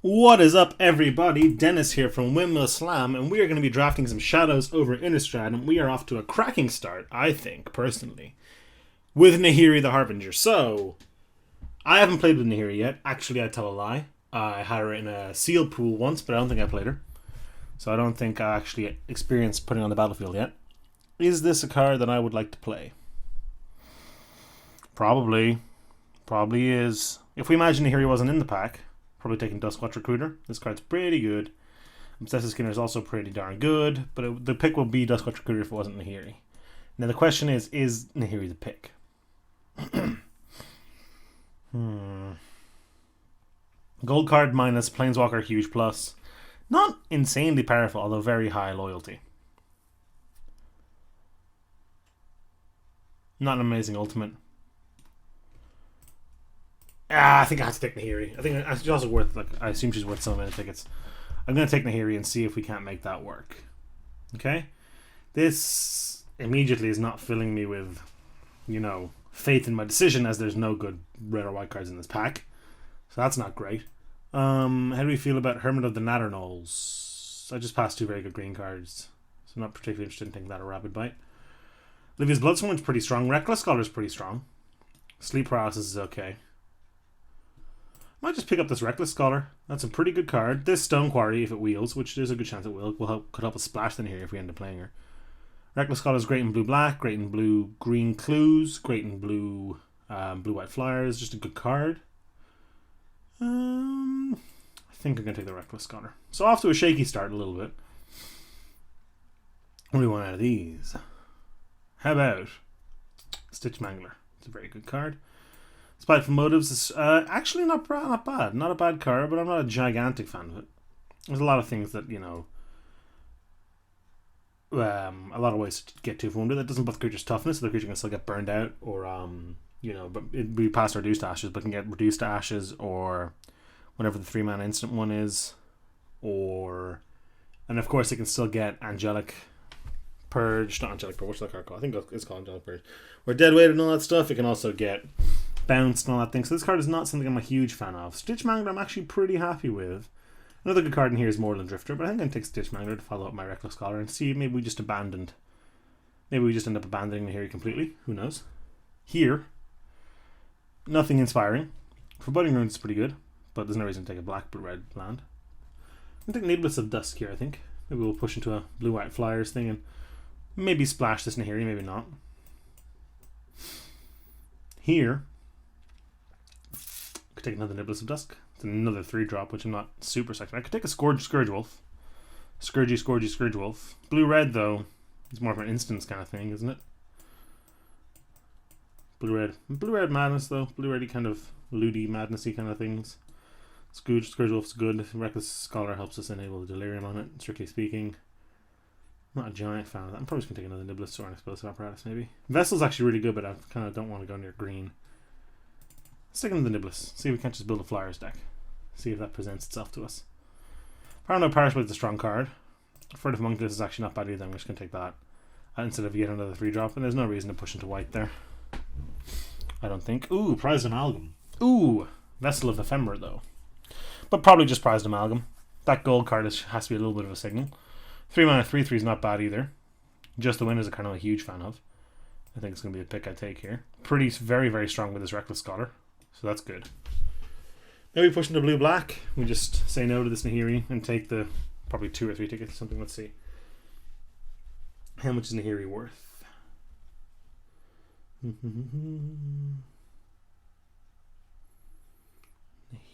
What is up, everybody? Dennis here from Windmill Slam, and we are going to be drafting some shadows over Innistrad, and we are off to a cracking start, I think, personally, with Nahiri the Harbinger. So, I haven't played with Nahiri yet. Actually, I tell a lie. I had her in a sealed pool once, but I don't think I played her. So I don't think I actually experienced putting her on the battlefield yet. Is this a card that I would like to play? Probably. Probably is. If we imagine Nahiri wasn't in the pack, probably taking Duskwatch Recruiter. This card's pretty good. Obsessive Skinner is also pretty darn good, but the pick would be Duskwatch Recruiter if it wasn't Nahiri. Now the question is Nahiri the pick? Gold card minus, Planeswalker huge plus. Not insanely powerful, although very high loyalty. Not an amazing ultimate. I think I have to take Nahiri. I think she's also worth, I assume she's worth so many tickets. I'm going to take Nahiri and see if we can't make that work. Okay? This immediately is not filling me with, faith in my decision, as there's no good red or white cards in this pack. So that's not great. How do we feel about Hermit of the Natternolls? I just passed two very good green cards, so I'm not particularly interested in taking that or Rapid Bite. Livia's Bloodsworn's pretty strong. Reckless Scholar's pretty strong. Sleep Paralysis is okay. Might just pick up this Reckless Scholar. That's a pretty good card. This Stone Quarry, if it wheels, which there's a good chance it will could help us splash in here if we end up playing her. Reckless Scholar is great in blue-black, great in blue-green clues, great in blue-white flyers. Just a good card. I think I'm going to take the Reckless Scholar. So off to a shaky start a little bit. What do we want out of these? How about Stitch Mangler? It's a very good card. Spiteful Motives is actually not bad. Not a bad card, but I'm not a gigantic fan of it. There's a lot of things that, a lot of ways to get too wounded. That doesn't buff the creature's toughness, so the creature can still get burned out, or, but it'd be past reduced to ashes, but can get reduced to ashes, or whatever the 3-mana instant one is, and of course it can still get Angelic Purge, not Angelic Purge, what's that card called? I think it's called Angelic Purge. Or Dead Weight and all that stuff. It can also get bounced and all that thing. So this card is not something I'm a huge fan of. Stitch Mangler I'm actually pretty happy with. Another good card in here is Moorland Drifter, but I think I'm going to take Stitch Mangler to follow up my Reckless Scholar and see, maybe we just end up abandoning Nahiri completely. Who knows? Here, nothing inspiring. Foreboding Runes is pretty good, but there's no reason to take a black but red land. I'm going to take Needless of Dusk here, I think. Maybe we'll push into a blue-white flyers thing and maybe splash this Nahiri, maybe not. Here, I could take another Needless of Dusk. It's another 3-drop, which I'm not super psyched. I could take a Scourge Wolf. Scourgy Wolf. Blue-red, though, is more of an instance kind of thing, isn't it? Blue-red madness, though. Blue-reddy kind of looty, madnessy kind of things. Scourge Wolf's good. Reckless Scholar helps us enable the Delirium on it, strictly speaking. Not a giant fan of that. I'm probably just going to take another Niblis or an Explosive Apparatus, maybe. Vessel's actually really good, but I kind of don't want to go near green. Let's take another Niblis. See if we can't just build a Flyers deck. See if that presents itself to us. Paranoid Parashblade is a strong card. Furtive Homunculus is actually not bad either. I'm just going to take that instead of yet another 3-drop. And there's no reason to push into white there, I don't think. Ooh, Prized Amalgam. Ooh, Vessel of Ephemera, though. But probably just Prized Amalgam. That gold card has to be a little bit of a signal. 3-mana 3/3 is not bad either. Just the Wind is a kind of a huge fan of. I think it's going to be a pick I take here. Very, very strong with this Reckless Scholar. So that's good. Maybe push into blue-black. We just say no to this Nahiri and take the probably 2 or 3 tickets or something. Let's see. How much is Nahiri worth?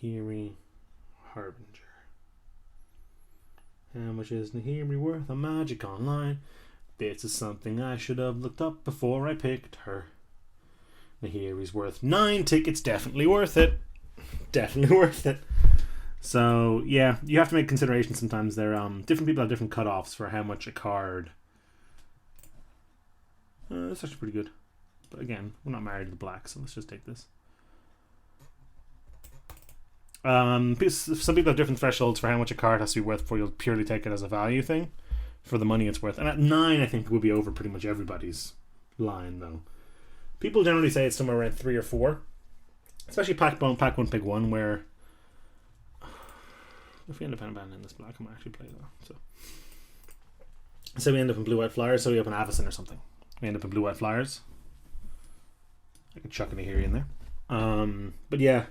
Nahiri Harbinger. How much is Nahiri worth on Magic Online? This is something I should have looked up before I picked her. Nahiri's worth 9 tickets. Definitely worth it. Definitely worth it. So, yeah, you have to make considerations sometimes there. Different people have different cutoffs for how much a card. That's actually pretty good. But again, we're not married to the black, so let's just take this. Some people have different thresholds for how much a card has to be worth before you'll purely take it as a value thing. For the money it's worth. And at 9, I think it would be over pretty much everybody's line, though. People generally say it's somewhere around 3 or 4. Especially pack 1, pick 1, where If we end up abandoning this black, I might actually play that. So we end up in blue-white flyers, so we open Avacyn or something. We end up in blue-white flyers. I could chuck an Ahiri in there. But yeah.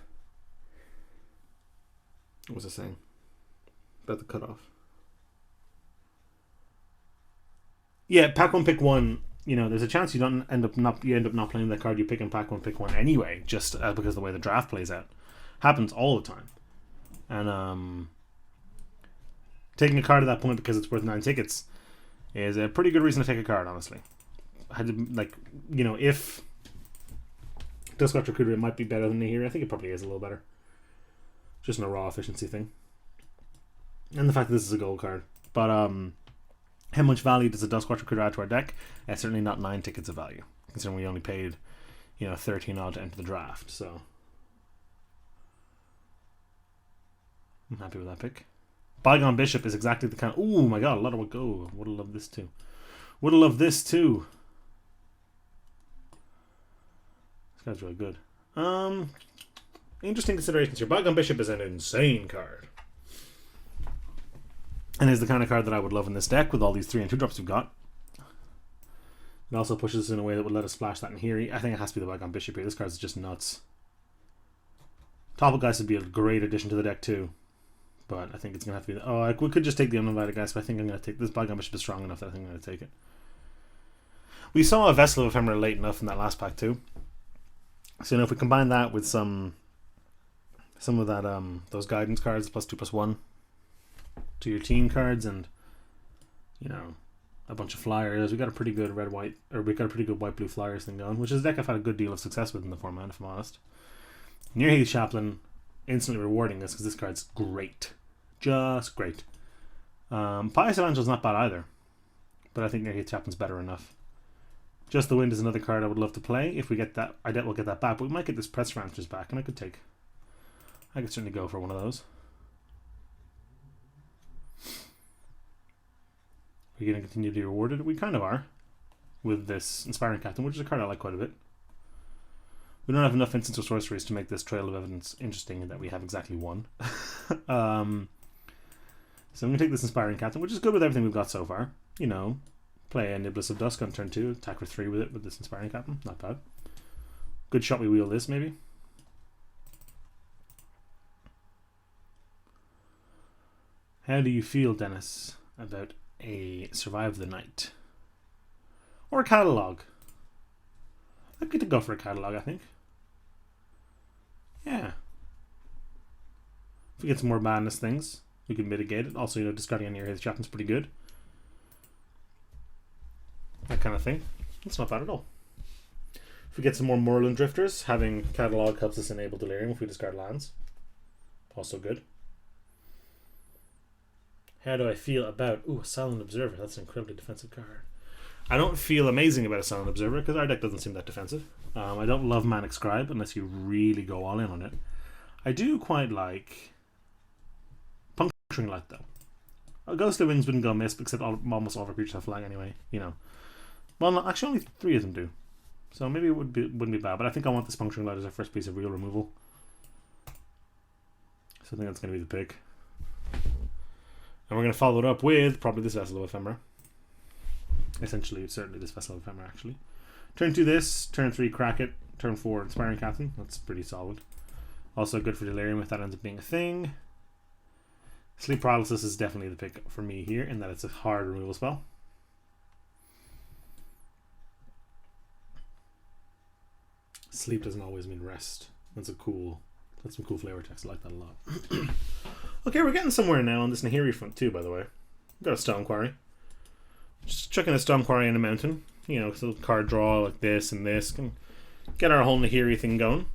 What was I saying? About the cutoff. Yeah, pack one, pick one. You know, there's a chance you end up not playing that card you pick in pack one, pick one anyway, just because of the way the draft plays out. Happens all the time. And taking a card at that point because it's worth 9 tickets is a pretty good reason to take a card, honestly. I had to, like, you know, if Duskwatch Recruiter might be better than Nahiri, I think it probably is a little better. Just in a raw efficiency thing. And the fact that this is a gold card. But how much value does a Duskwatch Recruiter add to our deck? Certainly not 9 tickets of value, considering we only paid, 13 odd to enter the draft. So I'm happy with that pick. Bygone Bishop is exactly the kind of... Oh my god, a lot of would go. Would have loved this too. Would have loved this too. This guy's really good. Interesting considerations here. Bygone Bishop is an insane card. And is the kind of card that I would love in this deck with all these 3 and 2 drops we've got. It also pushes us in a way that would let us splash that in here. I think it has to be the Bygone Bishop here. This card is just nuts. Topple Geist would be a great addition to the deck too. But I think it's going to have to be... we could just take the Uninvited Geist, but I think I'm going to take... This Bygone Bishop is strong enough that I think I'm going to take it. We saw a Vessel of Ephemera late enough in that last pack too. So, if we combine that with some of that, those guidance cards, +2/+1 to your team cards, and, a bunch of flyers, we got a pretty good white-blue flyers thing going, which is a deck I've had a good deal of success with in the format, if I'm honest. Nearheath Chaplain, instantly rewarding us because this card's great. Just great. Pious Evangel's not bad either, but I think Nearheath Chaplain's better enough. Just the Wind is another card I would love to play. If we get that, I doubt we'll get that back, but we might get this Press Ranchers back, and I could certainly go for one of those. We're going to continue to be rewarded. We kind of are with this Inspiring Captain, which is a card I like quite a bit. We don't have enough instants or sorceries to make this Trail of Evidence interesting in that we have exactly one. So I'm going to take this Inspiring Captain, which is good with everything we've got so far. Play a Niblis of Dusk on turn 2, attack for 3 with it with this Inspiring Captain. Not bad. Good shot we wheel this, maybe. How do you feel, Dennis, about a Survive the Night? Or a Catalogue? I'd get to go for a Catalogue, I think. Yeah. If we get some more madness things, we can mitigate it. Also, discarding on Nearheath Chaplain's pretty good. That kind of thing. It's not bad at all. If we get some more Moorland Drifters, having Catalogue helps us enable Delirium if we discard lands. Also good. How do I feel about... Ooh, a Silent Observer. That's an incredibly defensive card. I don't feel amazing about a Silent Observer because our deck doesn't seem that defensive. I don't love Manic Scribe unless you really go all in on it. I do quite like Puncturing Light though. Ghostly Wings wouldn't go miss, except almost all of our creatures have flag anyway. Well, no, actually only 3 of them do. So maybe it wouldn't be bad. But I think I want this Puncturing Light as our first piece of real removal. So I think that's going to be the pick. And we're going to follow it up with probably this Vessel of Ephemera. Essentially, certainly this Vessel of Ephemera, actually. Turn 2 this, turn 3 Crack It, turn 4 Inspiring Captain. That's pretty solid. Also good for Delirium if that ends up being a thing. Sleep Paralysis is definitely the pick for me here, in that it's a hard removal spell. Sleep doesn't always mean rest. That's some cool flavor text. I like that a lot. Okay, we're getting somewhere now on this Nahiri front too, by the way. We've got a Stone Quarry. Just chucking a Stone Quarry in a mountain. So card draw like this and this. Can get our whole Nahiri thing going.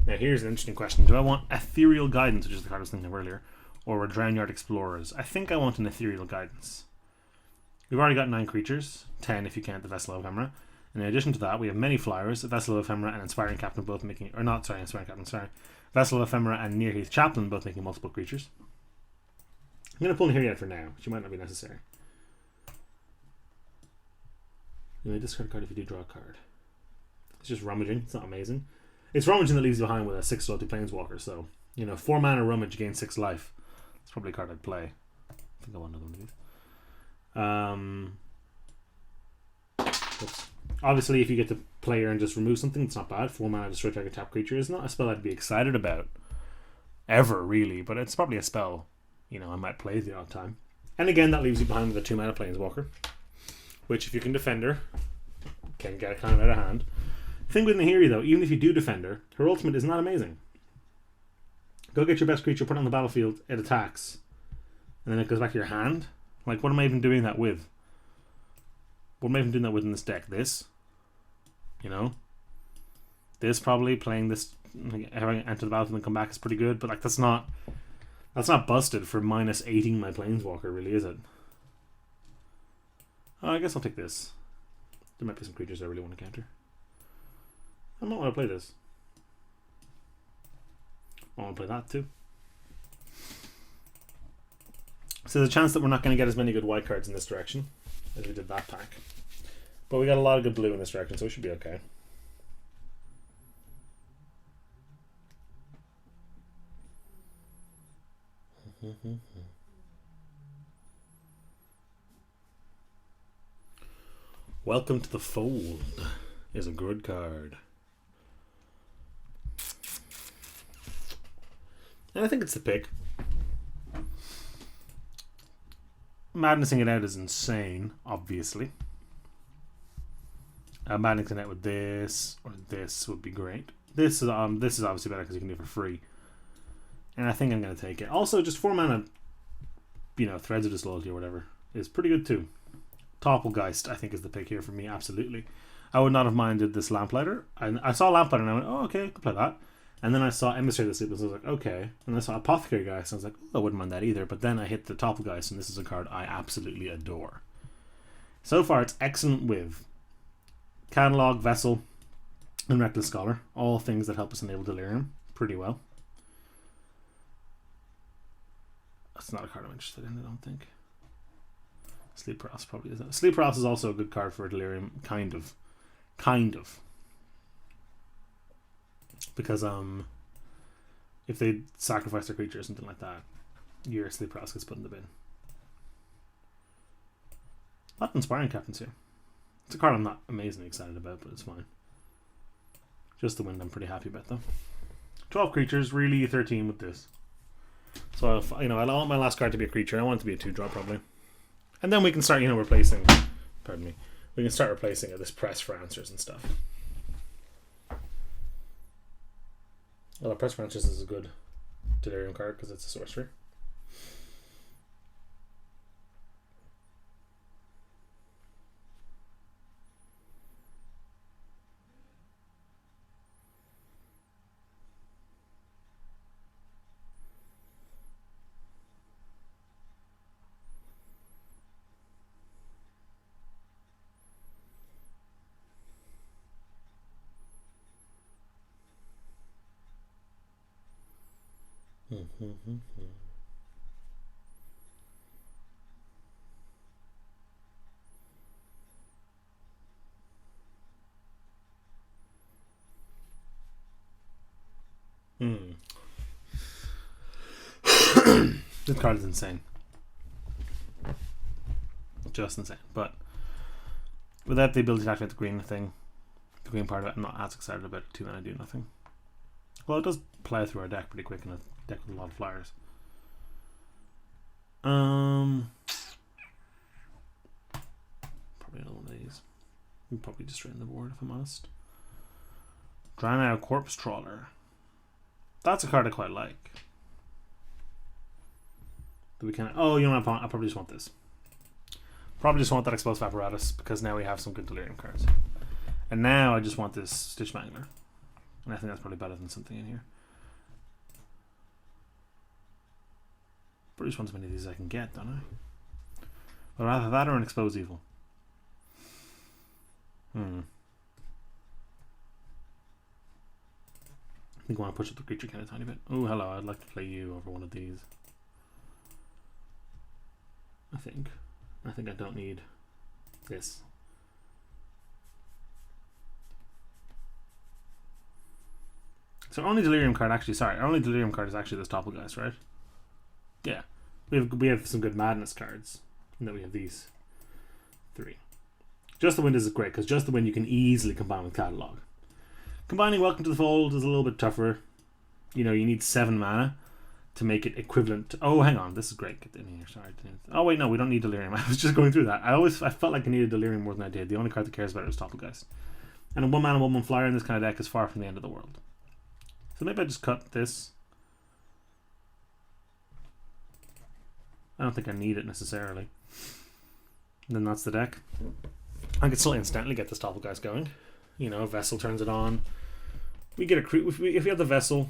Now here's an interesting question. Do I want Ethereal Guidance, which is the card I was thinking of earlier, or Drowneyard Explorers? I think I want an Ethereal Guidance. We've already got 9 creatures. 10 if you count the Vessel of Ephemera. And in addition to that, we have many flyers, Vessel of Ephemera and Inspiring Captain both making... Or not, sorry, Inspiring Captain, sorry. Vessel of Ephemera and Nearheath Chaplain both making multiple creatures. I'm going to pull Nahiri out for now. She might not be necessary. You may discard a card if you do draw a card. It's just rummaging. It's not amazing. It's rummaging that leaves you behind with a 6/2 Planeswalker, so, You know, 4 mana Rummage, gain 6 life. It's probably a card I'd play. I think I want another one of these. Oops. Obviously, if you get to play and just remove something, it's not bad. 4 mana, destroy target tap creature is not a spell I'd be excited about. Ever, really. But it's probably a spell, you know, I might play the odd time. And again, that leaves you behind with a 2 mana Planeswalker. Which, if you can defend her, can get kind of out of hand. The thing with Nahiri, though, even if you do defend her, her ultimate is not amazing. Go get your best creature, put it on the battlefield, it attacks, and then it goes back to your hand. Like, what am I even doing that with? What am I even doing that with in this deck? This? You know? This probably, playing this, like, having it enter the battlefield and come back is pretty good, but like, that's not busted for minus 8ing my Planeswalker, really, is it? Oh, I guess I'll take this. There might be some creatures I really want to counter. I might want to play this. I want to play that too. So there's a chance that we're not going to get as many good white cards in this direction as we did that pack. But we got a lot of good blue in this direction, so we should be okay. Welcome to the Fold is a good card. And I think it's the pick. Madnessing it out is insane, obviously. Madnessing it out with this or this would be great. This is obviously better because you can do it for free. And I think I'm going to take it. Also, just 4 mana, you know, Threads of Disloyalty or whatever is pretty good too. Topplegeist, I think, is the pick here for me, absolutely. I would not have minded this Lamplighter. I saw Lamplighter and I went, oh, okay, I could play that. And then I saw Emissary of the Sleepless, and I was like, okay. And I saw Apothecary Geist, and I was like, oh, I wouldn't mind that either. But then I hit the Topplegeist, and this is a card I absolutely adore. So far, it's excellent with Catalog, Vessel, and Reckless Scholar. All things that help us enable Delirium pretty well. That's not a card I'm interested in, I don't think. Sleep Paralysis probably isn't. Sleep Paralysis is also a good card for Delirium, kind of. Because if they sacrifice their creature or something like that, your Sleep Paralysis gets put in the bin. A lot of Inspiring Captains here. It's a card I'm not amazingly excited about, but it's fine. Just the wind I'm pretty happy about though. 12 creatures, really 13 with this. So if, you know, I don't want my last card to be a creature. I want it to be a 2-drop probably. And then we can start, you know, replacing. Pardon me. We can start replacing this press for answers and stuff. Well, Press for Answers is a good Delirium card because it's a sorcery. This card is insane. Just insane. But without the ability to activate the green thing, the green part of it, I'm not as excited about it too, and I do nothing. Well, it does plow through our deck pretty quick in a deck with a lot of flyers. Probably another one of these. I'm probably destroying the board if I'm honest. Draenei Corpse Trawler. That's a card I quite like. Do we kind of? Oh, you know what? I probably just want this. Probably just want that Explosive Apparatus because now we have some good Delirium cards. And now I just want this Stitch Mangler. And I think that's probably better than something in here. But I just want as many of these as I can get, don't I? But rather that or an Expose Evil. I think I want to push up the creature kind of tiny bit. Oh, hello, I'd like to play you over one of these. I think I don't need this. So our only Delirium card actually, sorry, our only Delirium card is actually this Topple Geist, right? Yeah. We have some good Madness cards. And then we have these 3. Just the Wind is great, because Just the Wind you can easily combine with Catalog. Combining Welcome to the Fold is a little bit tougher. You know, you need 7 mana to make it equivalent to, oh, hang on, this is great. Get in here, sorry. Oh, wait, no, we don't need Delirium. I was just going through that. I felt like I needed Delirium more than I did. The only card that cares about it is Topple Geist. And a 1 mana, 1/1 flyer in this kind of deck is far from the end of the world. So maybe I just cut this. I don't think I need it necessarily. And then that's the deck. I could still instantly get this Topple Geist going. You know, Vessel turns it on. We get a if we have the Vessel,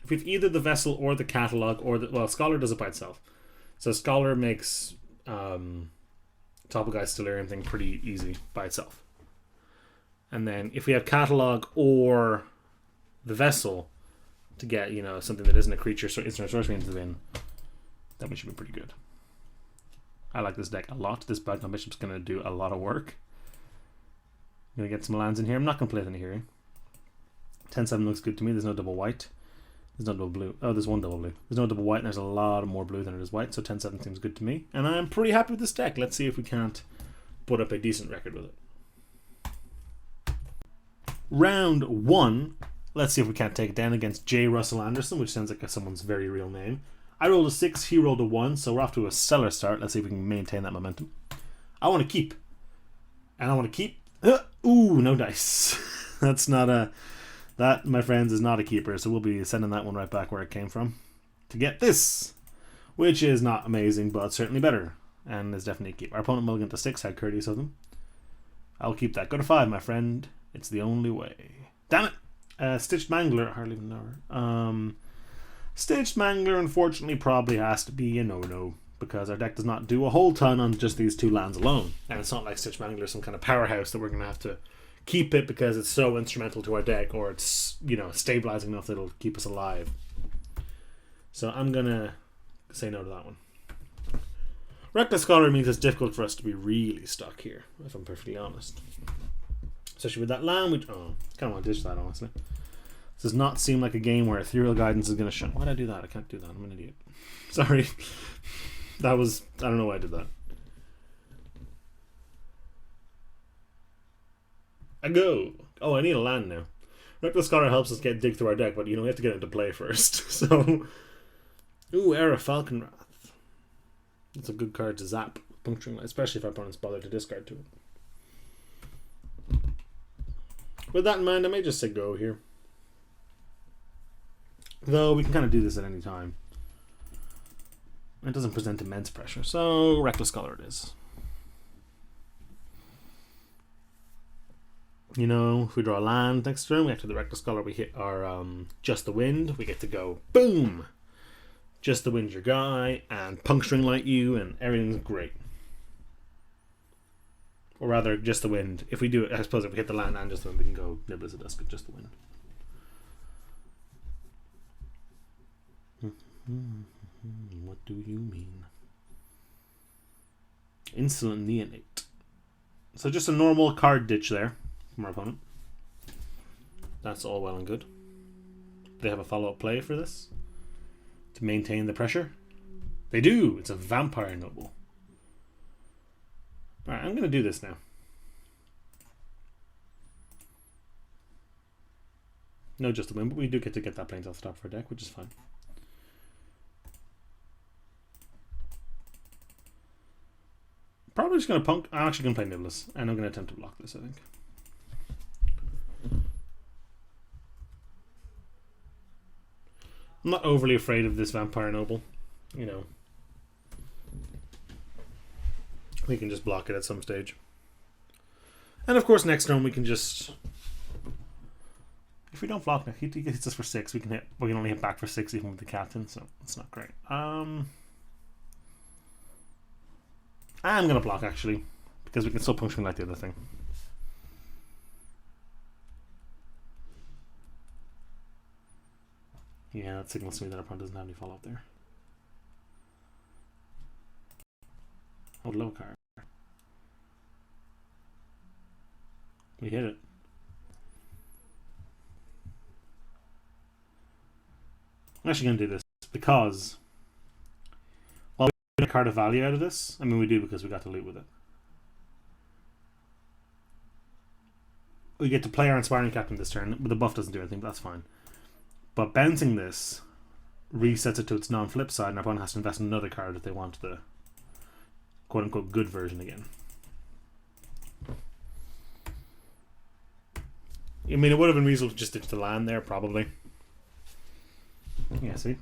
if we have either the Vessel or the Catalog or the, well, Scholar does it by itself. So Scholar makes Topple Geist Delirium thing pretty easy by itself. And then if we have Catalog or the Vessel to get, you know, something that isn't a creature, so instant sorcery into the bin, then we should be pretty good. I like this deck a lot. This Background Bishop's going to do a lot of work. I'm going to get some lands in here. I'm not going to play it in here. 10-7 looks good to me. There's no double white. There's no double blue. Oh, there's one double blue. There's no double white, and there's a lot more blue than it is white, so 10-7 seems good to me. And I'm pretty happy with this deck. Let's see if we can't put up a decent record with it. Round 1. Let's see if we can't take it down against J. Russell Anderson, which sounds like someone's very real name. I rolled a 6, he rolled a 1, so we're off to a stellar start. Let's see if we can maintain that momentum. I want to keep. And I want to keep. Ooh, no dice. That's not a... That, my friends, is not a keeper, so we'll be sending that one right back where it came from. To get this, which is not amazing, but certainly better. And is definitely a keep. Our opponent mulliganed to 6, had courteous of them. I'll keep that. Go to 5, my friend. It's the only way. Damn it! Stitched Mangler, hardly even know her. Stitched Mangler, unfortunately, probably has to be a no-no, because our deck does not do a whole ton on just these 2 lands alone. And it's not like Stitched Mangler is some kind of powerhouse that we're going to have to keep it because it's so instrumental to our deck, or it's, you know, stabilizing enough that it'll keep us alive. So I'm going to say no to that one. Reckless Scholar means it's difficult for us to be really stuck here, if I'm perfectly honest. Especially with that land, which, oh, I kind of want to ditch that, honestly. This does not seem like a game where Ethereal Guidance is going to shut. Why did I do that? I can't do that. I'm an idiot. Sorry. That was... I don't know why I did that. I go. Oh, I need a land now. Reckless Scholar helps us dig through our deck, but, you know, we have to get into play first. So... Ooh, Era Falconwrath. It's a good card to zap. Puncturing, especially if our opponents bother to discard to it. With that in mind, I may just say go here. Though we can kind of do this at any time. It doesn't present immense pressure, so Reckless Scholar it is. You know, if we draw a land next turn, we after the Reckless Scholar, we hit our Just the Wind. We get to go boom! Just the Wind your guy, and Puncturing Light you, and everything's great. Or rather, Just the Wind. If we do it, I suppose if we hit the land and Just the Wind, we can go Nibbles of Dusk, Just the Wind. What do you mean? Insolent Neonate. So just a normal card ditch there from our opponent. That's all well and good. They have a follow-up play for this to maintain the pressure. They do. It's a Vampire Noble. Alright, I'm going to do this now. No Just the Wind, but we do get to get that plains off the top of our deck, which is fine. Probably just going to punk. I'm actually going to play Nibbles, and I'm going to attempt to block this, I think. I'm not overly afraid of this Vampire Noble. You know. We can just block it at some stage. And of course, next turn we can just... If we don't block, he hits us for 6. We can only hit back for 6 even with the captain, so it's not great. I'm going to block, actually, because we can still puncturing like the other thing. Yeah, that signals to me that our opponent doesn't have any follow-up there. Oh, low card. We hit it. I'm actually going to do this because while we get a card of value out of this, I mean we do because we got to loot with it. We get to play our Inspiring Captain this turn, but the buff doesn't do anything, but that's fine. But bouncing this resets it to its non-flip side, and our opponent has to invest in another card if they want the quote-unquote good version again. I mean, it would have been reasonable to just ditch the land there, probably. Yeah, see?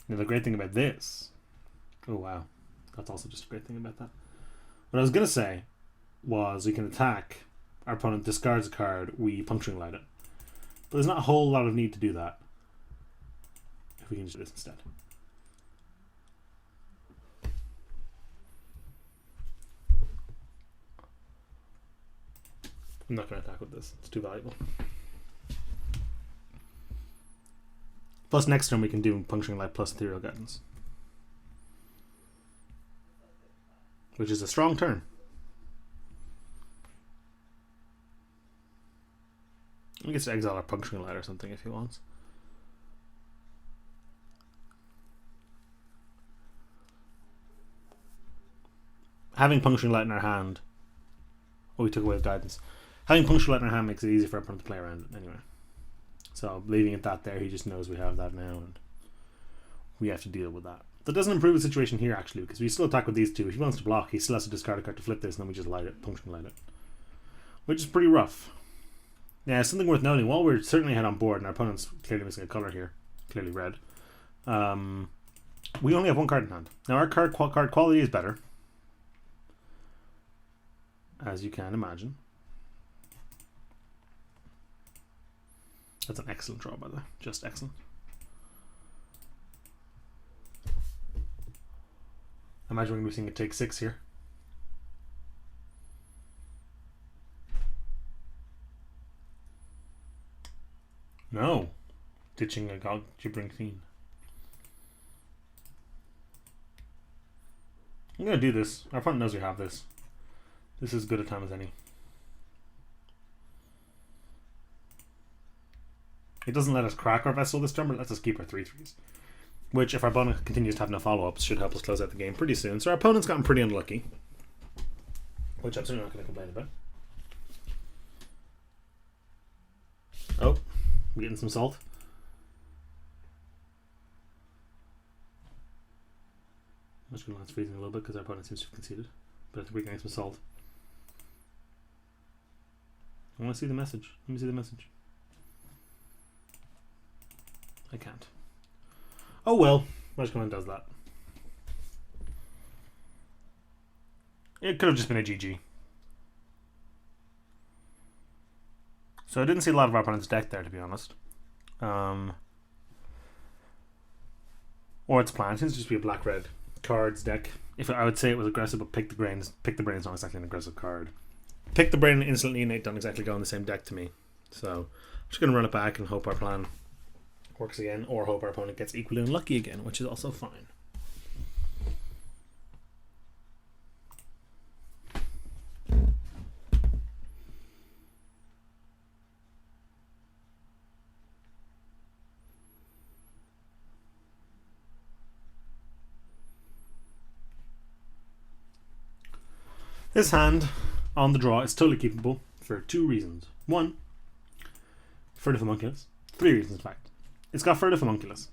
Now, the great thing about this... Oh, wow. That's also just a great thing about that. What I was going to say was we can attack, our opponent discards a card, we Puncturing Light it. But there's not a whole lot of need to do that. If we can just do this instead. I'm not going to attack with this. It's too valuable. Plus next turn we can do Puncturing Light plus Ethereal Guidance. Which is a strong turn. He gets to exile our Puncturing Light or something if he wants. Having Puncturing Light in our hand... Oh, we took away the guidance. Having Puncturing Light in our hand makes it easy for everyone to play around it anyway. So leaving it that there, he just knows we have that now and we have to deal with that. That doesn't improve the situation here actually, because we still attack with these two. If he wants to block, he still has to discard a card to flip this, and then we just light it, Puncturing Light it. Which is pretty rough. Yeah, something worth noting, while we're certainly ahead on board, and our opponent's clearly missing a colour here, clearly red, we only have one card in hand. Now our card quality is better, as you can imagine. That's an excellent draw, by the way. Just excellent. Imagine we're missing a take 6 here. No. Ditching a God Gibbering Fiend. I'm going to do this. Our opponent knows we have this. This is as good a time as any. It doesn't let us crack our Vessel this turn, but it lets us keep our 3/3s. Which, if our opponent continues to have no follow-ups, should help us close out the game pretty soon. So our opponent's gotten pretty unlucky. Which I'm certainly not going to complain about. Oh, we're getting some salt. I'm just going to let it freezing a little bit because our opponent seems to have conceded. But I think we're getting some salt. I want to see the message. Let me see the message. I can't. Oh well, Magic Command does that. It could have just been a GG. So I didn't see a lot of our opponent's deck there, to be honest. Or its plan. It seems to just be a black-red cards deck. If I would say it was aggressive, but Pick the Brain is not exactly an aggressive card. Pick the Brain and Instantly Innate don't exactly go in the same deck to me. So I'm just going to run it back and hope our plan works again, or hope our opponent gets equally unlucky again, which is also fine. This hand on the draw is totally keepable for 2 reasons. 1, Furtive Homunculus. 3 reasons, in fact. It's got Furtive Homunculus,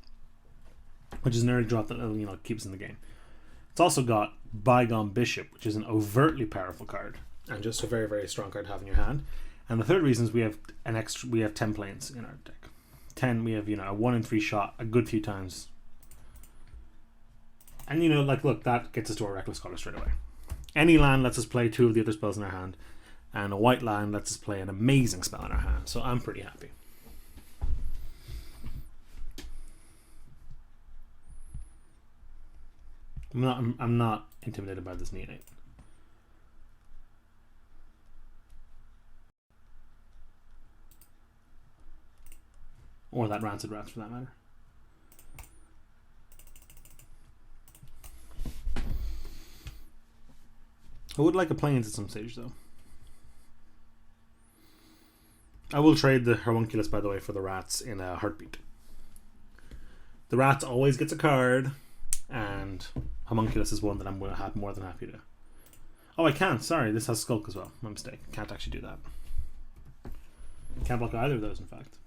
which is an early drop that keeps in the game. It's also got Bygone Bishop, which is an overtly powerful card and just a very, very strong card to have in your hand. And the third reason is we have 10 planes in our deck. 10, we have a 1 in 3 shot a good few times. And look, that gets us to our Reckless Scholar straight away. Any land lets us play 2 of the other spells in our hand, and a white land lets us play an amazing spell in our hand. So I'm pretty happy. I'm not intimidated by this Neonate. Or that Rancid Rats, for that matter. I would like a Plains at some stage, though. I will trade the Homunculus, by the way, for the rats in a heartbeat. The rats always gets a card, and Homunculus is one that I'm more than happy to. Oh, I can't. Sorry, this has Skulk as well. My mistake. Can't actually do that. Can't block either of those, in fact.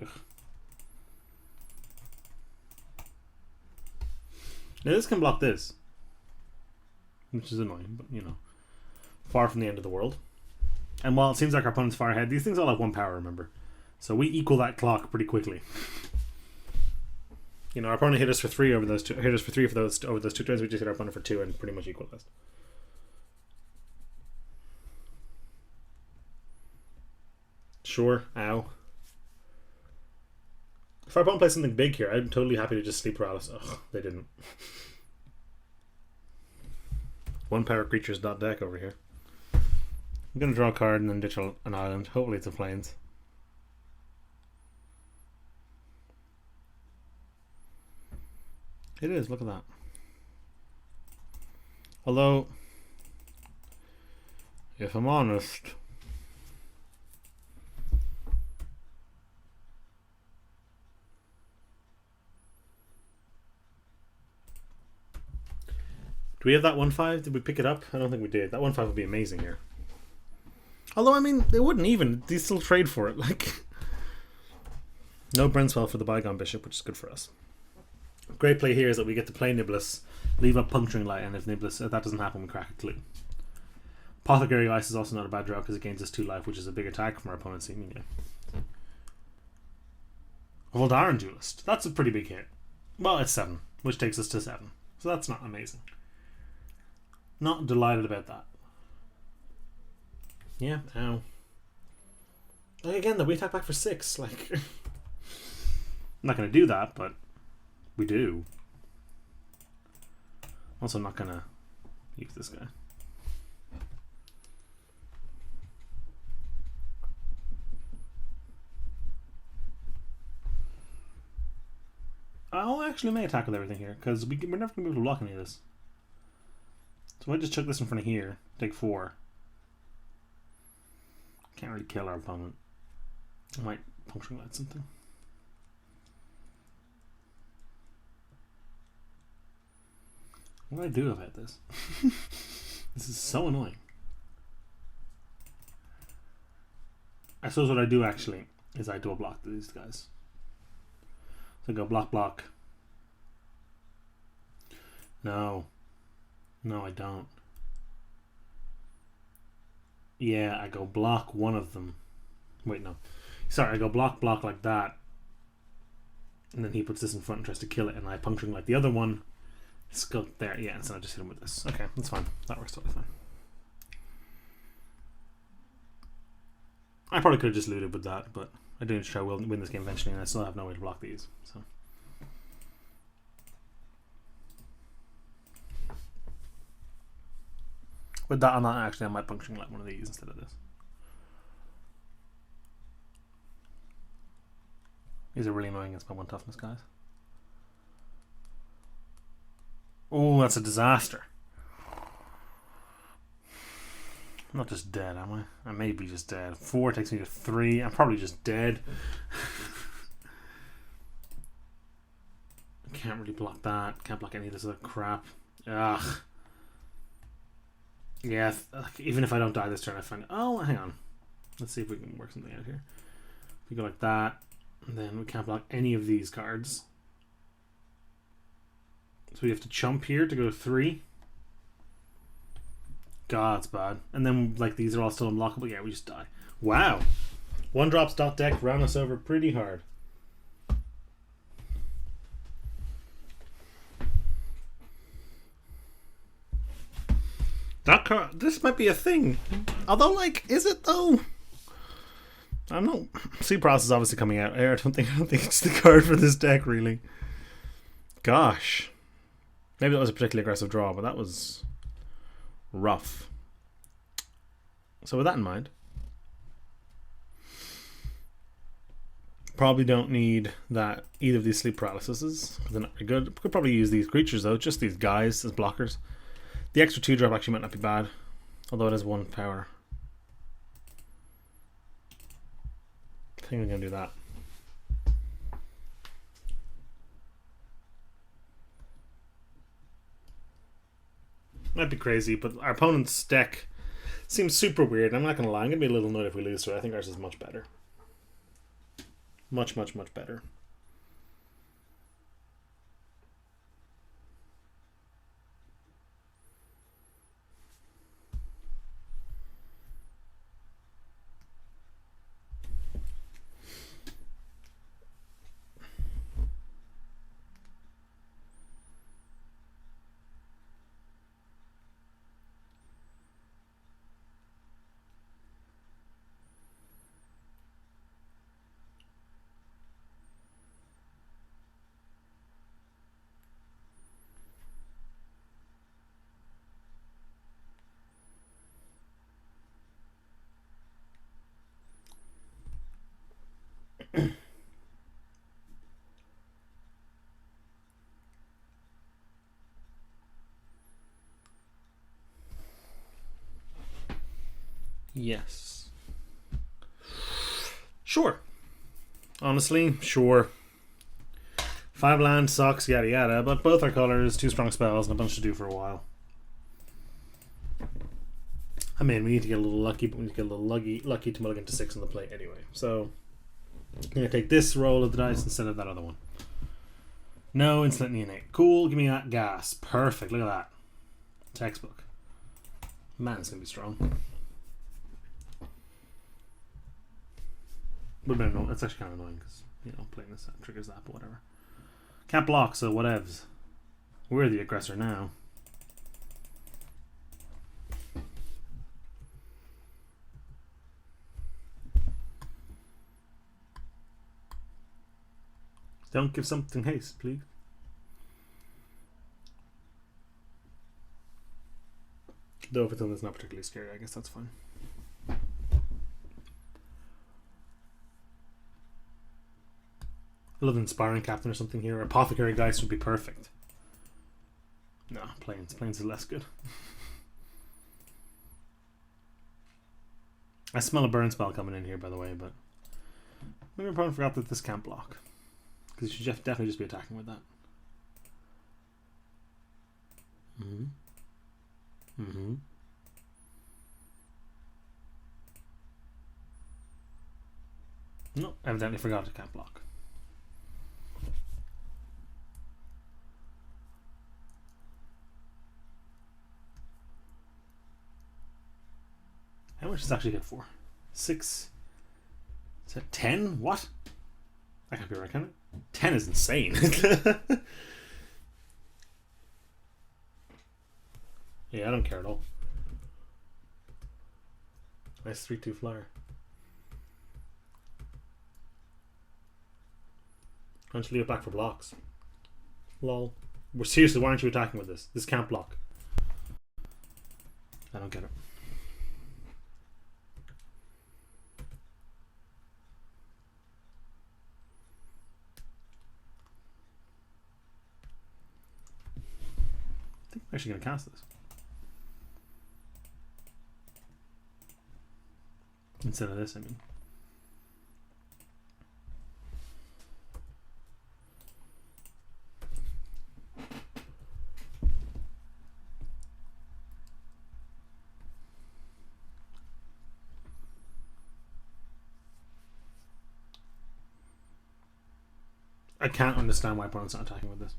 Ugh. Now this can block this, which is annoying, but you know, far from the end of the world. And while it seems like our opponent's far ahead, these things all have 1 power, remember, so we equal that clock pretty quickly. You know, our opponent hit us for 3 over those two. Hit us for 3 over those 2 turns. We just hit our opponent for 2 and pretty much equalized. Sure. Ow. If our opponent plays something big here, I'm totally happy to just sleep paralysis. Ugh, they didn't. 1 power creatures dot deck over here. I'm gonna draw a card and then ditch an island. Hopefully it's a plains. It is, look at that. Although, if I'm honest, do we have that 1/5? Did we pick it up? I don't think we did. That 1/5 would be amazing here. Although, I mean, they wouldn't even. They still trade for it. Like, no Brinswell for the Bygone Bishop, which is good for us. Great play here is that we get to play Niblis, leave up Puncturing Light, and if that doesn't happen, we crack a clue. Apothecary Ice is also not a bad draw because it gains us 2 life, which is a big attack from our opponent, seemingly. Voldaren Duelist. That's a pretty big hit. Well, it's 7, which takes us to 7. So that's not amazing. Not delighted about that. Yeah, ow. Like, again, though, we attack back for 6. Like, I'm not going to do that, but we do. Also, I'm not going to use this guy. I'll actually may attack with everything here, because we're never going to be able to block any of this. So I just chuck this in front of here, take 4. Can't really kill our opponent. I might Puncturing Light something. What do I do about this? This is so annoying. I suppose what I do actually is I dual block these guys. So I go block, block. No. No, I don't. Yeah, I go block one of them. Wait, no. Sorry, I go block, block like that. And then he puts this in front and tries to kill it, and I Puncturing Light the other one. Skulk there, yeah, and so I just hit him with this. Okay, that's fine. That works totally fine. I probably could have just looted with that, but I do need to try to win this game eventually, and I still have no way to block these. So, with that on that, actually, I might Puncturing Light one of these instead of this. These are really annoying against my 1 toughness guys. Oh, that's a disaster. I'm not just dead, am I? I may be just dead. 4 takes me to 3. I'm probably just dead. Can't really block that. Can't block any of this other crap. Ugh. Yeah, even if I don't die this turn, I find... Oh, hang on. Let's see if we can work something out here. If we go like that, then we can't block any of these cards. So we have to chump here to go to 3. God, it's bad. And then, like, these are all still unblockable. Yeah, we just die. Wow. 1-drops dot deck ran us over pretty hard. That card, this might be a thing. Although, like, is it though? I don't know. Sea Process is obviously coming out. I don't think it's the card for this deck, really. Gosh. Maybe that was a particularly aggressive draw, but that was rough. So with that in mind, probably don't need that either of these sleep paralyses. They're not very good. Could probably use these creatures though, just these guys as blockers. The extra 2-drop actually might not be bad, although it is 1 power. I think I'm going to do that. Might be crazy, but our opponent's deck seems super weird. I'm not going to lie, I'm going to be a little annoyed if we lose to it. I think ours is much better. Much, much, much better. Yes. Sure. Honestly, sure. 5 land sucks, yada yada, but both our colors, 2 strong spells, and a bunch to do for a while. I mean, we need to get a little lucky, but we need to get a little lucky to mulligan to 6 on the plate anyway. So, I'm going to take this roll of the dice instead of that other one. No instant innate. Cool, give me that gas. Perfect, look at that. Textbook. Man, it's going to be strong. But no, it's actually kind of annoying because, you know, playing this triggers that, but whatever. Can't block, so whatevs. We're the aggressor now. Don't give something haste, please. Though if it's one that's not particularly scary, I guess that's fine. I love Inspiring Captain or something here. Apothecary Geist would be perfect. No, Plains. Plains is less good. I smell a burn spell coming in here, by the way, but maybe I probably forgot that this can't block. Because you should definitely just be attacking with that. No, evidently forgot it can't block. How much does it actually hit for? 6. Is that 10? What? I can't be right, can it? 10 is insane. Yeah, I don't care at all. Nice 3/2 flyer. Why don't you leave it back for blocks? Lol. Well, seriously, why aren't you attacking with this? This can't block. I don't get it. I think I'm actually going to cast this. Instead of this, I mean. I can't understand why opponent's not attacking with this.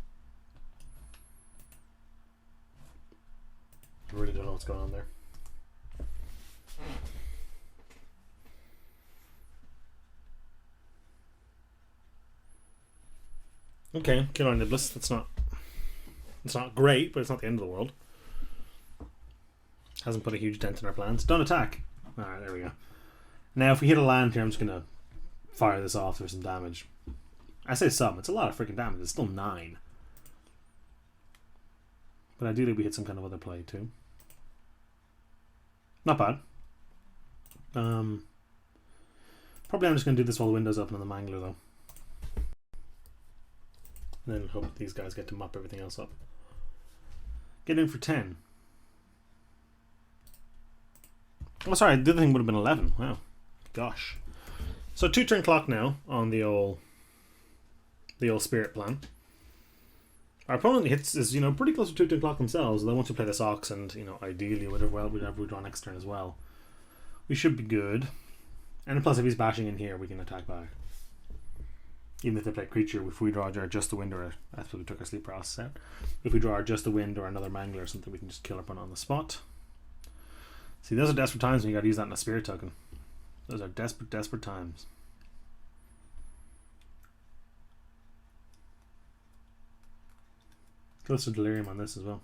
I really don't know what's going on there. Okay, kill our Niblis. It's not great, but it's not the end of the world. Hasn't put a huge dent in our plans. Don't attack. Alright, there we go. Now if we hit a land here, I'm just gonna fire this off for some damage. I say some, it's a lot of freaking damage. It's still 9. But ideally we hit some kind of other play too. Not bad. Probably I'm just going to do this while the window's open on the Mangler though. And then hope these guys get to mop everything else up. Get in for 10. Oh, sorry, the other thing would have been 11. Wow. Gosh. So 2-turn clock now on the old spirit plan. Our opponent is, pretty close to 2-turn clock themselves, although once we play the Sox and, ideally whatever we draw next turn as well, we should be good. And plus if he's bashing in here, we can attack back. Even if they play creature, if we draw just the wind, or that's what we took our sleep paralysis out. If we draw just the wind or another mangler or something, we can just kill our opponent on the spot. See, those are desperate times when you gotta use that in a spirit token. Those are desperate, desperate times. Close to delirium on this as well.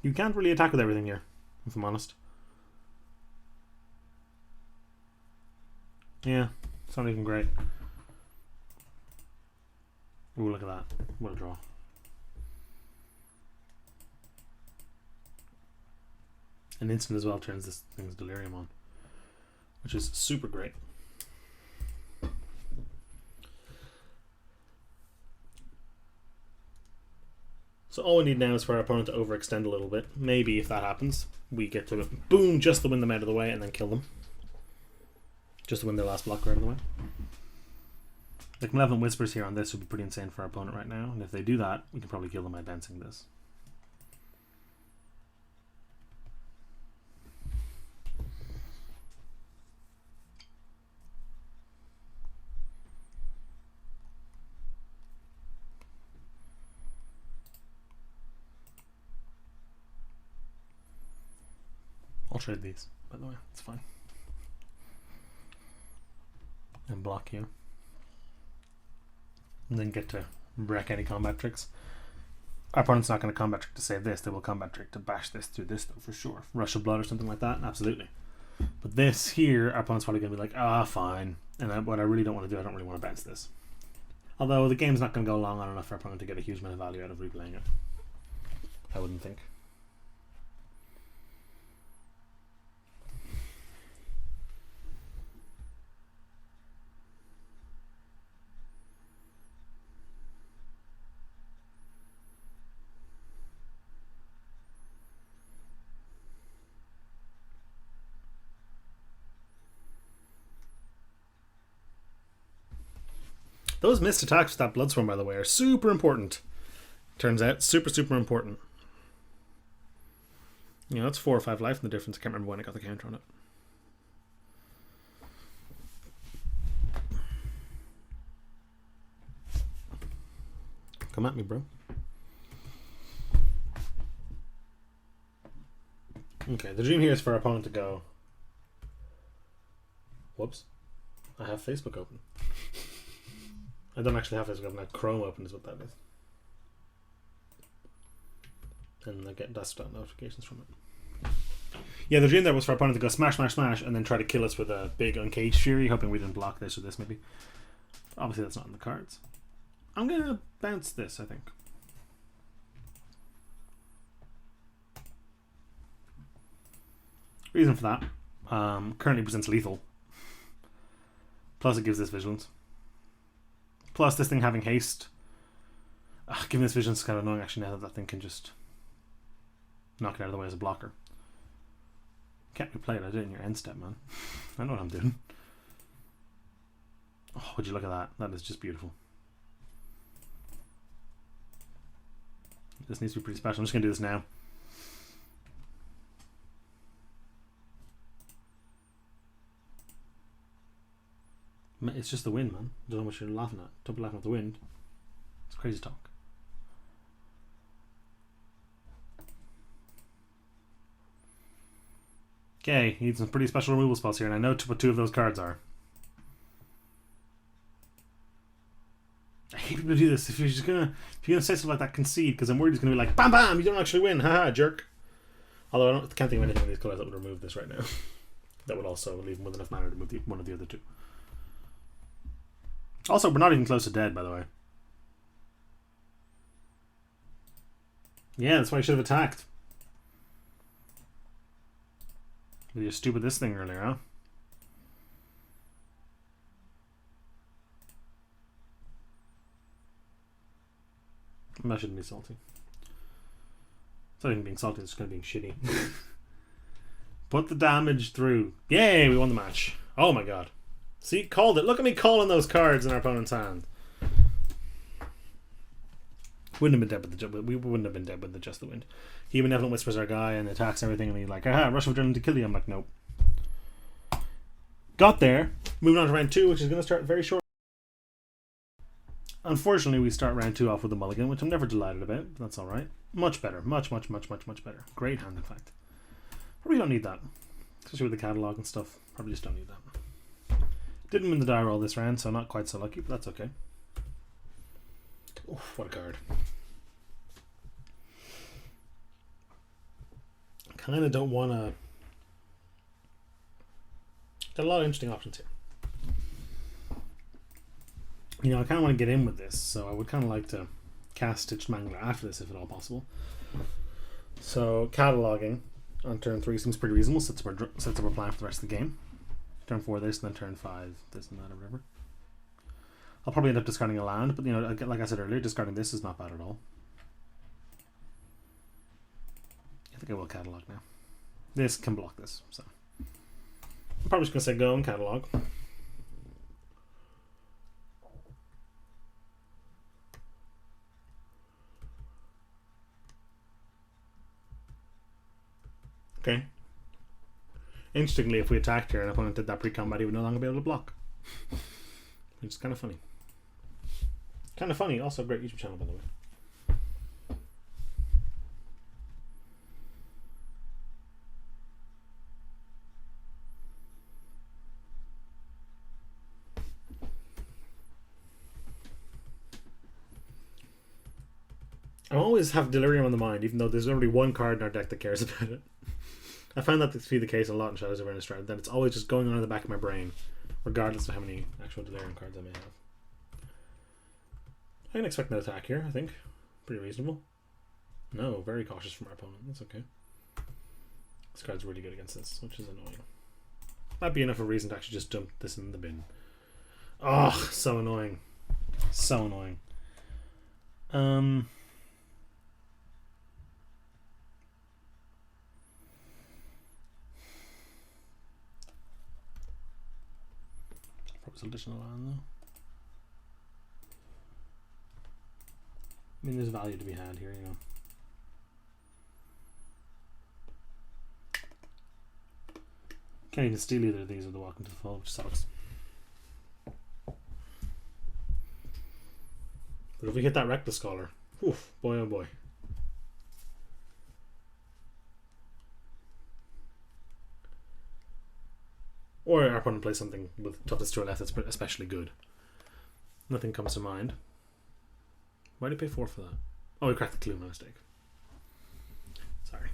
You can't really attack with everything here, if I'm honest. Yeah, it's not even great. Ooh, look at that. What a draw. An instant as well turns this thing's delirium on, which is super great. So all we need now is for our opponent to overextend a little bit. Maybe if that happens, we get to boom, just to win them out of the way and then kill them. Just to win their last blocker out of the way. Like Malevolent Whispers here on this would be pretty insane for our opponent right now, and if they do that, we can probably kill them by bouncing this. I'll trade these, by the way, it's fine. And block here. And then get to wreck any combat tricks. Our opponent's not going to combat trick to save this, they will combat trick to bash this through this though, for sure. Rush of Blood or something like that, absolutely. But this here, our opponent's probably going to be like, fine. And what I really don't want to do, I don't really want to bounce this. Although the game's not going to go long enough for our opponent to get a huge amount of value out of replaying it. I wouldn't think. Those missed attacks with that Bloodstorm, by the way, are super important. Turns out, super, super important. That's 4 or 5 life in the difference. I can't remember when I got the counter on it. Come at me, bro. Okay, the dream here is for our opponent to go... Whoops. I have Facebook open. I don't actually have Facebook open. I have Chrome open is what that is. And I get desktop notifications from it. Yeah, the dream there was for our opponent to go smash, smash, smash, and then try to kill us with a big Uncaged Fury, hoping we didn't block this or this maybe. Obviously that's not in the cards. I'm going to bounce this, I think. Reason for that. Currently presents lethal. Plus it gives this vigilance. Plus this thing having haste. Giving this vigilance is kind of annoying actually now that thing can just knock it out of the way as a blocker. Can't be played, I did it in your end step, man. I know what I'm doing. Oh, would you look at that? That is just beautiful. This needs to be pretty special. I'm just going to do this now. It's just the wind, man. I don't know what you're laughing at. Don't be laughing at the wind. It's crazy talk. Okay, need some pretty special removal spells here, and I know what 2 of those cards are. I hate people who do this. If you're gonna say something like that, concede, because I'm worried he's gonna be like, bam, bam, you don't actually win, haha, jerk. Although I can't think of anything in these colors that would remove this right now. That would also leave him with enough mana to move one of the other 2. Also, we're not even close to dead, by the way. Yeah, that's why I should have attacked. With your stupid this thing earlier, huh? I shouldn't be salty. It's not even being salty, it's just kind of being shitty. Put the damage through. Yay, we won the match. Oh my god. See, called it. Look at me calling those cards in our opponent's hand. Wouldn't have been dead with the we wouldn't have been dead with the Just the Wind. He Benevolent Whispers our guy and attacks everything, and he's like, aha, rush of adrenaline to kill you. I'm like, nope. Got there. Moving on to round 2, which is going to start very short. Unfortunately, we start round 2 off with a mulligan, which I'm never delighted about, but that's alright. Much better. Much better. Great hand, in fact. Probably don't need that. Especially with the catalogue and stuff. Probably just don't need that. Didn't win the die roll this round, so not quite so lucky, but that's okay. Oof, what a card. Kind of don't want to... Got a lot of interesting options here. You know, I kind of want to get in with this, so I would kind of like to cast Stitched Mangler after this, if at all possible. So, cataloging on turn 3 seems pretty reasonable. Sets up our plan for the rest of the game. Turn 4 this, and then turn 5 this and that, or whatever. I'll probably end up discarding a land, but you know, like I said earlier, discarding this is not bad at all. I think I will catalog now. This can block this, so I'm probably just going to say go and catalog. Okay. Interestingly, if we attacked here and opponent did that pre-combat, he would no longer be able to block. Which is kind of funny. Kind of funny. Also a great YouTube channel, by the way. I always have Delirium on the mind, even though there's only one card in our deck that cares about it. I found that to be the case a lot in Shadows of Innistrad, that it's always just going on in the back of my brain, regardless of how many actual Delirium cards I may have. I can expect an attack here, I think. Pretty reasonable. No, very cautious from our opponent. That's okay. This card's really good against this, which is annoying. Might be enough of a reason to actually just dump this in the bin. Oh, so annoying. So annoying. Probably additional land though. I mean, there's value to be had here, you know. Can't even steal either of these with the Welcome to the Fall, which sucks. But if we hit that Reckless Scholar, oof, boy oh boy. Or our opponent plays something with toughness to our left that's especially good. Nothing comes to mind. Why did he pay 4 for that? Oh, we cracked the clue, my mistake. Sorry.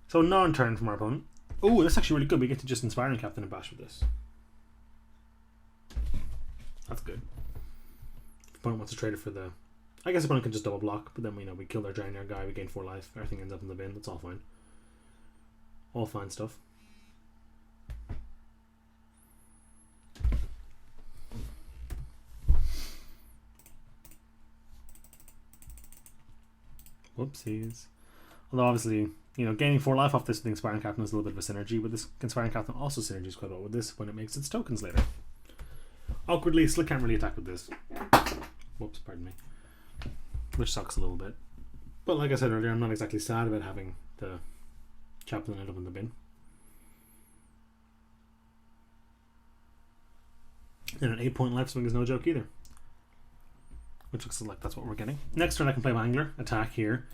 So non-turn from our opponent. Oh, that's actually really good. We get to just Inspiring Captain and bash with this. That's good. If the opponent wants to trade it for the... I guess the opponent can just double block, but then we kill their Drowning guy, we gain 4 life, everything ends up in the bin, that's all fine. All fine stuff. Whoopsies. Although obviously, gaining 4 life off this with the Inspiring Captain is a little bit of a synergy, but this Inspiring Captain also synergies quite well with this when it makes its tokens later. Awkwardly, Slick can't really attack with this. Whoops, pardon me. Which sucks a little bit. But like I said earlier, I'm not exactly sad about having the Captain end up in the bin. And an 8-point life swing is no joke either. Which looks like that's what we're getting. Next turn I can play Mangler, attack here,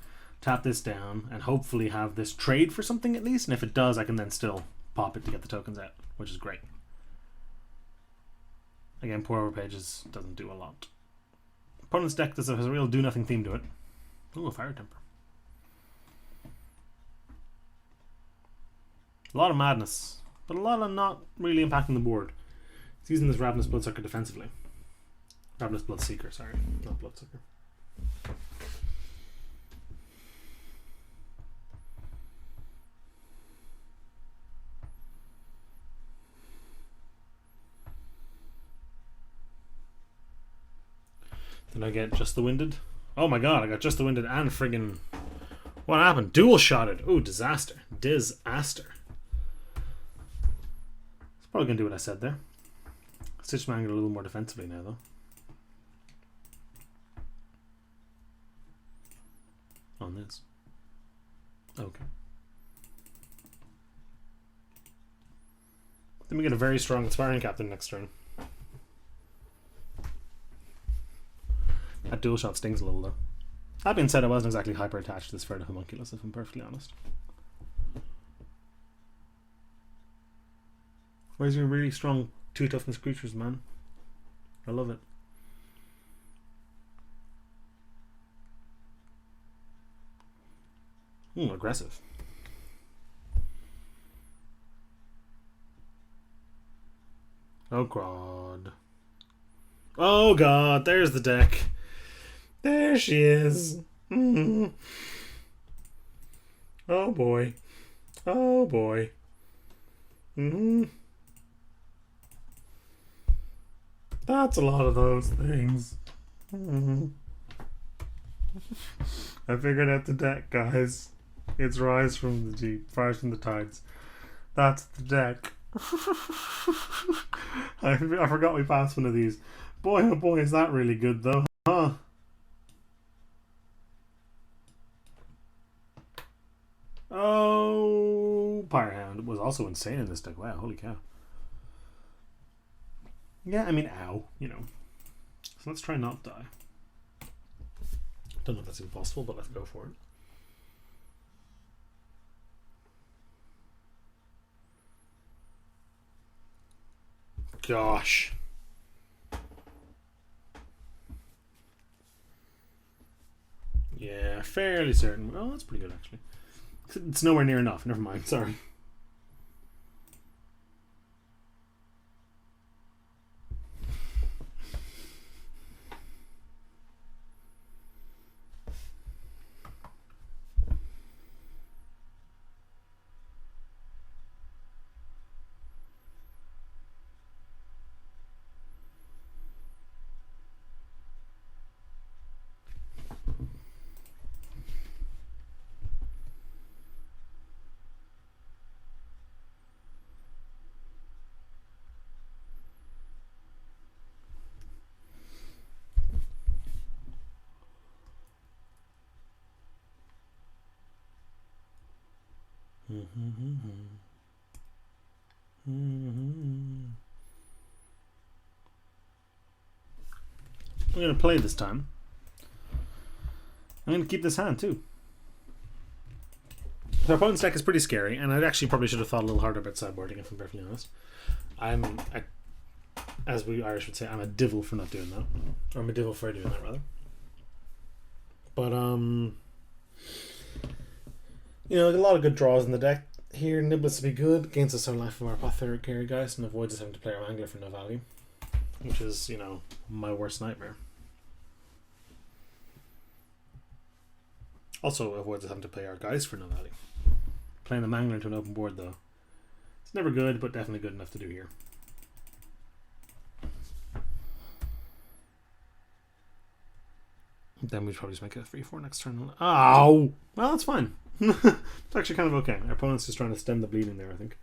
tap this down, and hopefully have this trade for something at least, and if it does I can then still pop it to get the tokens out, which is great. Again, Pour Over Pages doesn't do a lot. Opponent's deck has a real do-nothing theme to it. Ooh, a Fire Temper. A lot of madness, but a lot of not really impacting the board. It's using this Ravenous Bloodsucker defensively. Ravenous Bloodseeker, sorry, not Bloodsucker. Did I get Just the Winded? Oh my god, I got Just the Winded and friggin' What happened? Dual shotted. Ooh, disaster. Disaster. It's probably going to do what I said there. Stitch Mangler a little more defensively now, though. On this. Okay. Then we get a very strong Inspiring Captain next turn. That dual shot stings a little, though. That being said, I wasn't exactly hyper attached to this Further Homunculus, if I'm perfectly honest. Where's your really strong 2 toughness creatures, man? I love it. Ooh, aggressive. Oh god. Oh god, there's the deck. There she is. Mm-hmm. Oh boy. Oh boy. Mm-hmm. That's a lot of those things. Mm-hmm. I figured out the deck, guys. It's Rise from the Deep, Rise from the Tides. That's the deck. I forgot we passed one of these. Boy, oh boy, is that really good, though, huh? Oh, Pyrehound was also insane in this deck. Wow, holy cow. Yeah, I mean, ow, you know. So let's try not die. Don't know if that's even possible, but let's go for it. Gosh. Yeah, fairly certain. Oh, that's pretty good, actually. It's nowhere near enough. Never mind. Sorry. I'm going to play this time. I'm going to keep this hand too. Our opponent's deck is pretty scary, and I actually probably should have thought a little harder about sideboarding, if I'm perfectly honest. As we Irish would say, I'm a divil for not doing that. Or I'm a divil for doing that, rather. But, you know, a lot of good draws in the deck here. Niblets would be good. Gains us some life from our Pathfare Carry guys and avoids us having to play our Angler for no value. Which is, you know, my worst nightmare. Also avoids us having to play our guys for no value. Playing the Mangler into an open board, though. It's never good, but definitely good enough to do here. Then we'd probably just make it a 3-4 next turn. Ow! Well, that's fine. It's actually kind of okay. Our opponent's just trying to stem the bleeding there, I think.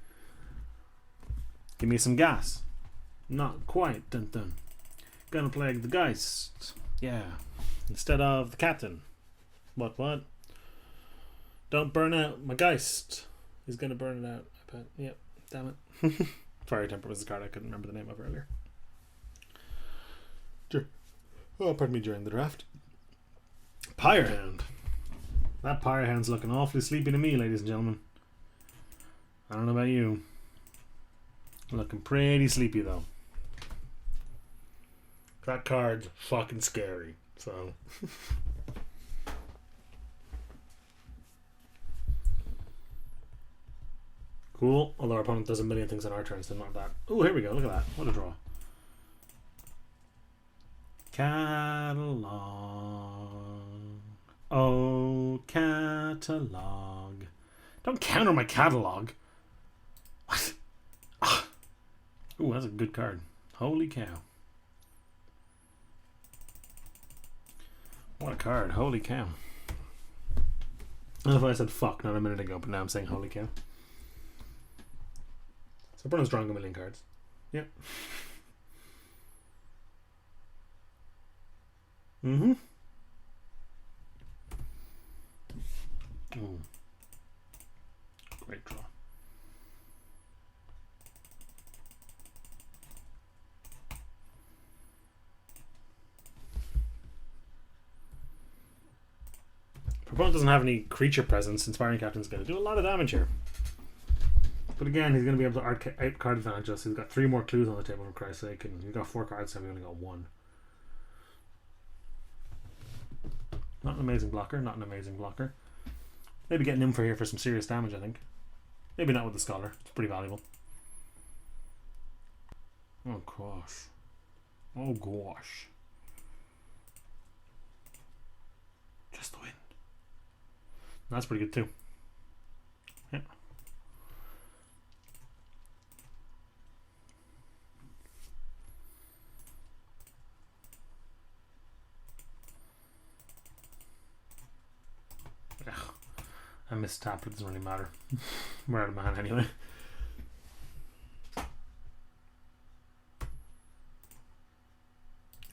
Give me some gas. Not quite. Dun dun. Gonna play the Geist. Yeah. Instead of the Captain. What? Don't burn out my Geist. He's gonna burn it out, I bet. Yep. Damn it. Fire Temper was the card I couldn't remember the name of earlier. Oh, pardon me, during the draft. Pyrehound. That Pyrehound's looking awfully sleepy to me, ladies and gentlemen. I don't know about you. Looking pretty sleepy, though. That card's fucking scary, so... Cool. Although our opponent does a million things on our turns, so not that. Oh, here we go. Look at that. What a draw. Catalog. Oh, catalog. Don't counter my catalog. What? Ooh, that's a good card. Holy cow. What a card. Holy cow. I don't know if I said fuck not a minute ago, but now I'm saying holy cow. So Brunner's drawing a million cards. Yep. Mm-hmm. Great draw. Proponent doesn't have any creature presence. Inspiring Captain's going to do a lot of damage here. But again, he's going to be able to out card advantage us. He's got 3 more clues on the table, for Christ's sake, and we've got 4 cards, so we only got 1. Not an amazing blocker, not an amazing blocker. Maybe getting him for here for some serious damage, I think. Maybe not with the Scholar. It's pretty valuable. Oh gosh. Oh gosh. Just the wind. That's pretty good too. Yeah. Ugh. I missed tap, but it doesn't really matter. We're out of mana anyway.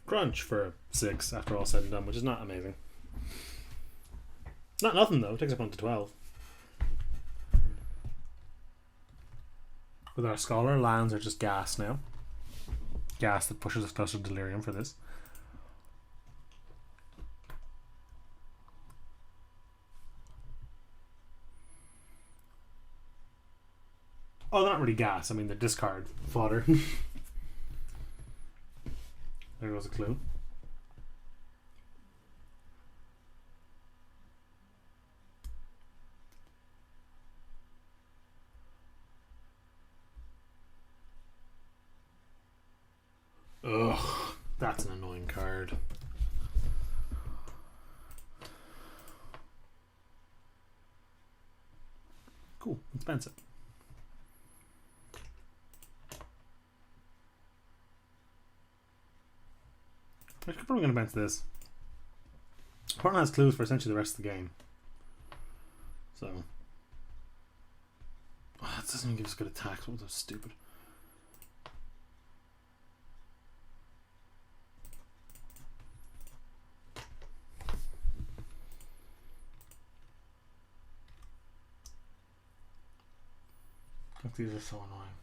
Crunch for 6 after all said and done, which is not amazing. Not nothing though, it takes up on to 12. With our Scholar, lands are just gas now. Gas that pushes us closer to Delirium for this. Oh, they're not really gas, I mean they're discard fodder. There goes a clue. Ugh, that's an annoying card. Cool, let's bench it. I'm probably going to bench this. Opponent has clues for essentially the rest of the game. So. Oh, that doesn't even give us good attacks. What was that stupid? These are so annoying.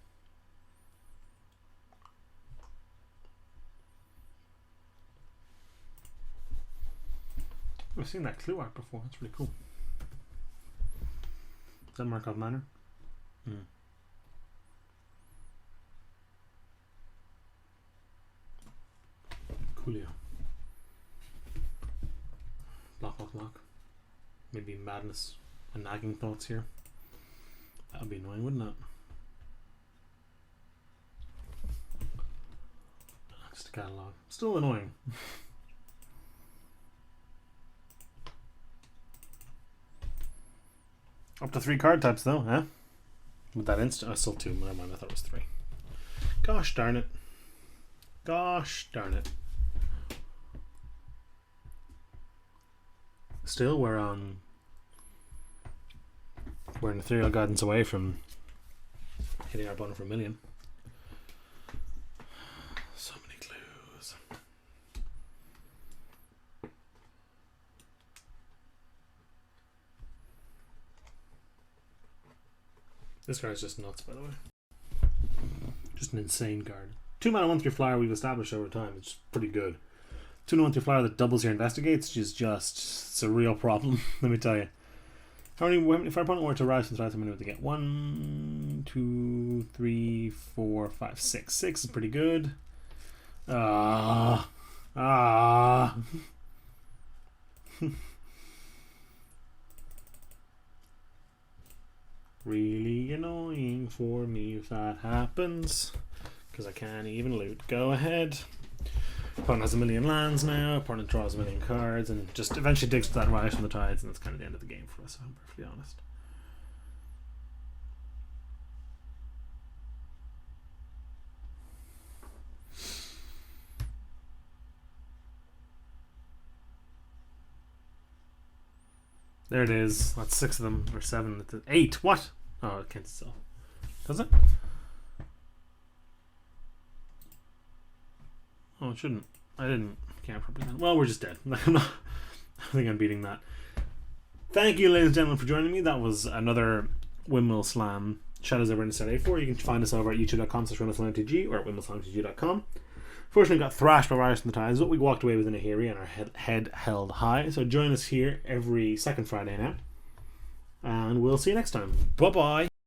I've seen that clue art before. That's really cool. Is that Markov Manor? Coolio. Block. Maybe madness and nagging thoughts here. That would be annoying, wouldn't it? Just a catalog. Still annoying. Up to 3 card types though, huh? With that instant, still 2. Never mind, I thought it was 3. Gosh darn it. Gosh darn it. Still, we're in Ethereal Guidance away from hitting our opponent for a million. So many clues. This card is just nuts, by the way. Just an insane card. 2 mana 1/3 flyer we've established over time. It's pretty good. 2 mana 1/3 flyer that doubles your investigates is just it's a real problem. Let me tell you. If our opponent were to rise from threat, how many would they get? 1, 2, 3, 4, 5, 6. 6 is pretty good. Really annoying for me if that happens, because I can't even loot. Go ahead. Opponent has a million lands now. Opponent draws a million cards and just eventually digs to that rise from the tides, and that's kind of the end of the game for us, if I'm perfectly honest. There it is. That's 6 of them. Or 7. 8. What? Oh, it can't still. Does it? Oh, it shouldn't. I didn't count properly. Well, we're just dead. I think I'm beating that. Thank you, ladies and gentlemen, for joining me. That was another Windmill Slam Shadows over Innistrad A4. You can find us over at youtube.com/WindmillSlamMTG or at WindmillSlamMTG.com. Fortunately, got thrashed by Virus in the Ties, but we walked away with an Ahiri and our head held high. So join us here every second Friday now. And we'll see you next time. Bye-bye.